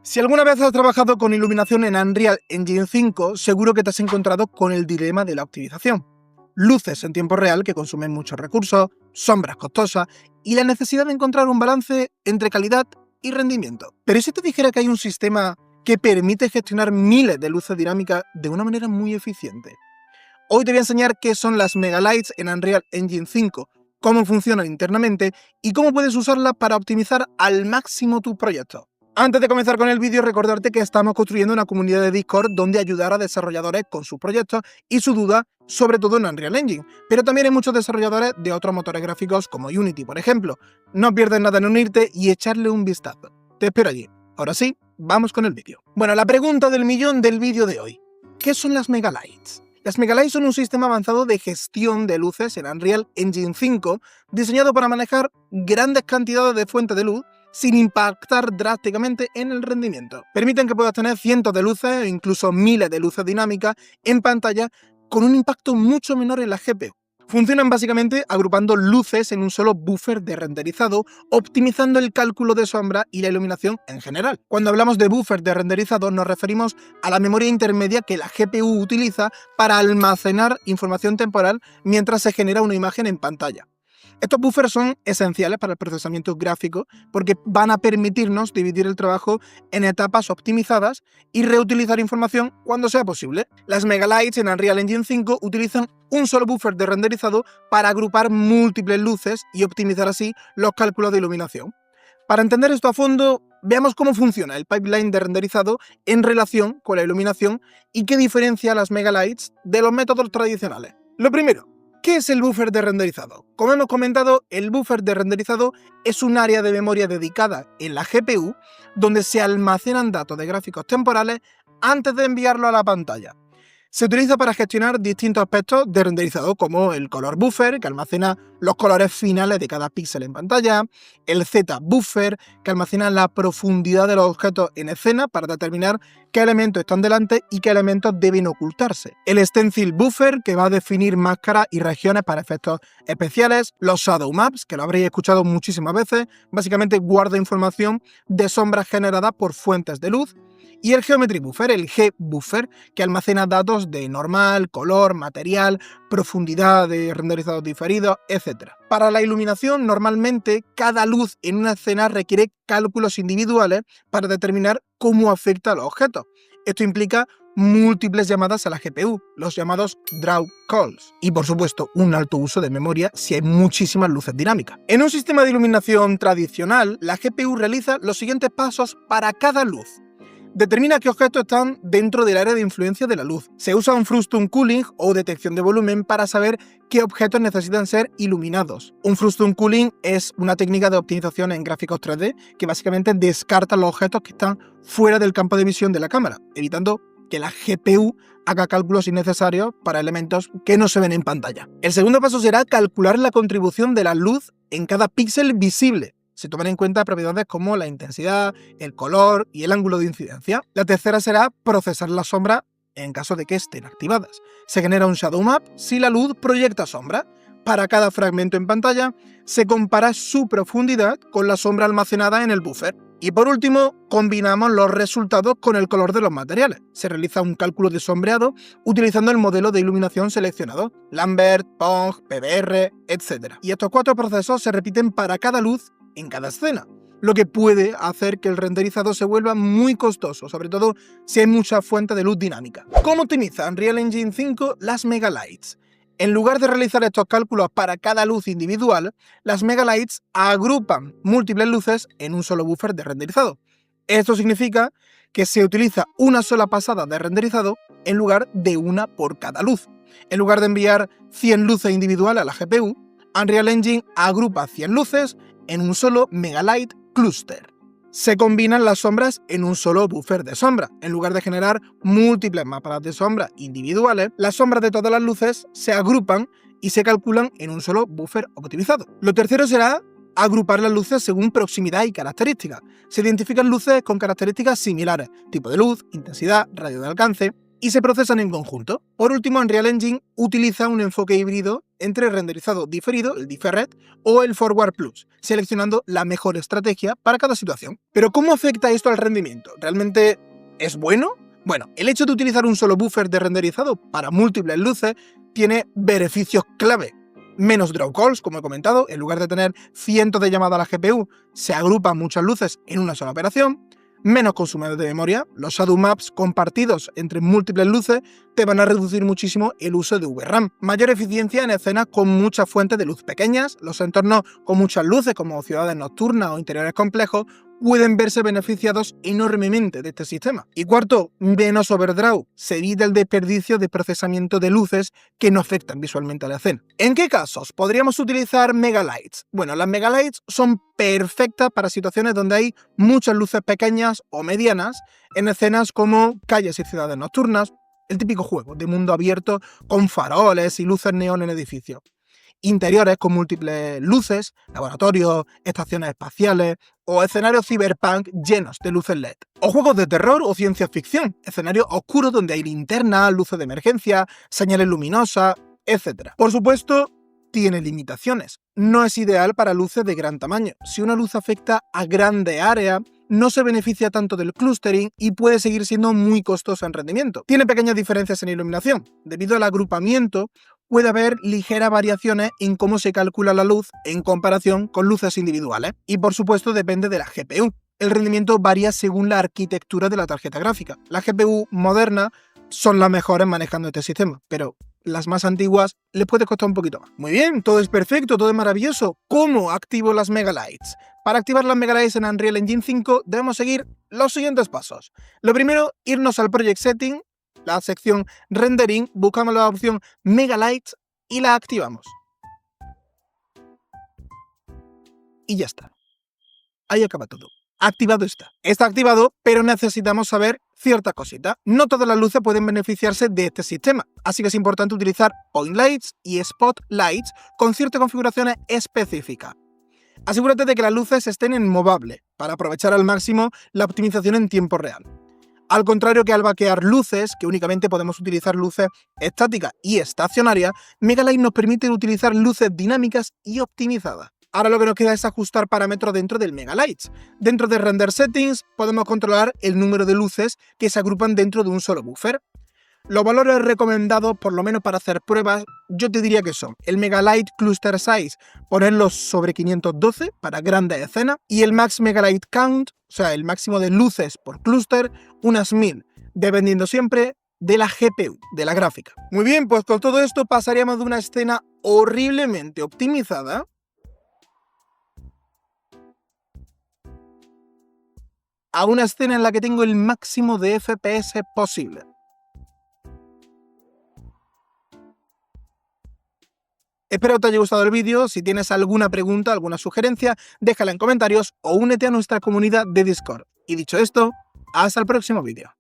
Si alguna vez has trabajado con iluminación en Unreal Engine 5, seguro que te has encontrado con el dilema de la optimización. Luces en tiempo real que consumen muchos recursos, sombras costosas y la necesidad de encontrar un balance entre calidad y rendimiento. Pero ¿y si te dijera que hay un sistema que permite gestionar miles de luces dinámicas de una manera muy eficiente? Hoy te voy a enseñar qué son las Megalights en Unreal Engine 5, cómo funcionan internamente y cómo puedes usarlas para optimizar al máximo tu proyecto. Antes de comenzar con el vídeo, recordarte que estamos construyendo una comunidad de Discord donde ayudar a desarrolladores con sus proyectos y su duda, sobre todo en Unreal Engine, pero también hay muchos desarrolladores de otros motores gráficos como Unity, por ejemplo. No pierdes nada en unirte y echarle un vistazo. Te espero allí. Ahora sí, vamos con el vídeo. Bueno, la pregunta del millón del vídeo de hoy. ¿Qué son las Megalights? Las Megalights son un sistema avanzado de gestión de luces en Unreal Engine 5 diseñado para manejar grandes cantidades de fuentes de luz sin impactar drásticamente en el rendimiento. Permiten que puedas tener cientos de luces e incluso miles de luces dinámicas en pantalla con un impacto mucho menor en la GPU. Funcionan básicamente agrupando luces en un solo buffer de renderizado, optimizando el cálculo de sombra y la iluminación en general. Cuando hablamos de buffer de renderizado nos referimos a la memoria intermedia que la GPU utiliza para almacenar información temporal mientras se genera una imagen en pantalla. Estos buffers son esenciales para el procesamiento gráfico porque van a permitirnos dividir el trabajo en etapas optimizadas y reutilizar información cuando sea posible. Las Megalights en Unreal Engine 5 utilizan un solo buffer de renderizado para agrupar múltiples luces y optimizar así los cálculos de iluminación. Para entender esto a fondo, veamos cómo funciona el pipeline de renderizado en relación con la iluminación y qué diferencia las Megalights de los métodos tradicionales. Lo primero, ¿qué es el buffer de renderizado? Como hemos comentado, el buffer de renderizado es un área de memoria dedicada en la GPU donde se almacenan datos de gráficos temporales antes de enviarlo a la pantalla. Se utiliza para gestionar distintos aspectos de renderizado como el color buffer, que almacena los colores finales de cada píxel en pantalla, el Z-buffer, que almacena la profundidad de los objetos en escena para determinar qué elementos están delante y qué elementos deben ocultarse, el stencil buffer, que va a definir máscaras y regiones para efectos especiales, los shadow maps, que lo habréis escuchado muchísimas veces, básicamente guarda información de sombras generadas por fuentes de luz, y el Geometry Buffer, el G-Buffer, que almacena datos de normal, color, material, profundidad de renderizados diferidos, etc. Para la iluminación, normalmente, cada luz en una escena requiere cálculos individuales para determinar cómo afecta a los objetos. Esto implica múltiples llamadas a la GPU, los llamados draw calls. Y por supuesto, un alto uso de memoria si hay muchísimas luces dinámicas. En un sistema de iluminación tradicional, la GPU realiza los siguientes pasos para cada luz. Determina qué objetos están dentro del área de influencia de la luz. Se usa un frustum cooling o detección de volumen para saber qué objetos necesitan ser iluminados. Un frustum cooling es una técnica de optimización en gráficos 3D que básicamente descarta los objetos que están fuera del campo de visión de la cámara, evitando que la GPU haga cálculos innecesarios para elementos que no se ven en pantalla. El segundo paso será calcular la contribución de la luz en cada píxel visible. Se toman en cuenta propiedades como la intensidad, el color y el ángulo de incidencia. La tercera será procesar la sombra en caso de que estén activadas. Se genera un shadow map si la luz proyecta sombra. Para cada fragmento en pantalla se compara su profundidad con la sombra almacenada en el buffer. Y por último, combinamos los resultados con el color de los materiales. Se realiza un cálculo de sombreado utilizando el modelo de iluminación seleccionado, Lambert, Pong, PBR, etc. Y estos 4 procesos se repiten para cada luz en cada escena, lo que puede hacer que el renderizado se vuelva muy costoso, sobre todo si hay mucha fuente de luz dinámica. ¿Cómo optimiza Unreal Engine 5 las Megalights? En lugar de realizar estos cálculos para cada luz individual, las Megalights agrupan múltiples luces en un solo buffer de renderizado. Esto significa que se utiliza una sola pasada de renderizado en lugar de una por cada luz. En lugar de enviar 100 luces individuales a la GPU, Unreal Engine agrupa 100 luces en un solo Megalight cluster. Se combinan las sombras en un solo buffer de sombra. En lugar de generar múltiples mapas de sombra individuales, las sombras de todas las luces se agrupan y se calculan en un solo buffer optimizado. Lo tercero será agrupar las luces según proximidad y características. Se identifican luces con características similares, tipo de luz, intensidad, radio de alcance, y se procesan en conjunto. Por último, Unreal Engine utiliza un enfoque híbrido entre renderizado diferido, el Differred, o el Forward Plus, seleccionando la mejor estrategia para cada situación. Pero ¿cómo afecta esto al rendimiento? ¿Realmente es bueno? Bueno, el hecho de utilizar un solo buffer de renderizado para múltiples luces tiene beneficios clave. Menos draw calls, como he comentado, en lugar de tener cientos de llamadas a la GPU, se agrupan muchas luces en una sola operación. Menos consumo de memoria, los shadow maps compartidos entre múltiples luces te van a reducir muchísimo el uso de VRAM. Mayor eficiencia en escenas con muchas fuentes de luz pequeñas, los entornos con muchas luces como ciudades nocturnas o interiores complejos pueden verse beneficiados enormemente de este sistema. Y cuarto, menos overdraw, se evita el desperdicio de procesamiento de luces que no afectan visualmente a la escena. ¿En qué casos podríamos utilizar Megalights? Bueno, las Megalights son perfectas para situaciones donde hay muchas luces pequeñas o medianas en escenas como calles y ciudades nocturnas, el típico juego de mundo abierto con faroles y luces neón en edificios. Interiores con múltiples luces, laboratorios, estaciones espaciales o escenarios cyberpunk llenos de luces LED. O juegos de terror o ciencia ficción, escenarios oscuros donde hay linternas, luces de emergencia, señales luminosas, etc. Por supuesto, tiene limitaciones. No es ideal para luces de gran tamaño. Si una luz afecta a grandes áreas, no se beneficia tanto del clustering y puede seguir siendo muy costosa en rendimiento. Tiene pequeñas diferencias en iluminación. Debido al agrupamiento, puede haber ligeras variaciones en cómo se calcula la luz en comparación con luces individuales. Y por supuesto depende de la GPU. El rendimiento varía según la arquitectura de la tarjeta gráfica. Las GPU modernas son las mejores manejando este sistema, pero las más antiguas les puede costar un poquito más. Muy bien, todo es perfecto, todo es maravilloso. ¿Cómo activo las Megalights? Para activar las Megalights en Unreal Engine 5 debemos seguir los siguientes pasos. Lo primero, irnos al Project Setting, la sección Rendering, buscamos la opción Megalights y la activamos. Y ya está. Ahí acaba todo. Activado está. Está activado, pero necesitamos saber ciertas cositas. No todas las luces pueden beneficiarse de este sistema, así que es importante utilizar Point Lights y Spot Lights con ciertas configuraciones específicas. Asegúrate de que las luces estén en movable, para aprovechar al máximo la optimización en tiempo real. Al contrario que al vaquear luces, que únicamente podemos utilizar luces estáticas y estacionarias, Megalight nos permite utilizar luces dinámicas y optimizadas. Ahora lo que nos queda es ajustar parámetros dentro del Megalights. Dentro de Render Settings podemos controlar el número de luces que se agrupan dentro de un solo buffer. Los valores recomendados, por lo menos para hacer pruebas, yo te diría que son el Megalight Cluster Size, ponerlo sobre 512 para grandes escenas, y el Max Megalight Count, o sea, el máximo de luces por clúster, unas 1000, dependiendo siempre de la GPU, de la gráfica. Muy bien, pues con todo esto pasaríamos de una escena horriblemente optimizada a una escena en la que tengo el máximo de FPS posible. Espero que te haya gustado el vídeo. Si tienes alguna pregunta, alguna sugerencia, déjala en comentarios o únete a nuestra comunidad de Discord. Y dicho esto, hasta el próximo vídeo.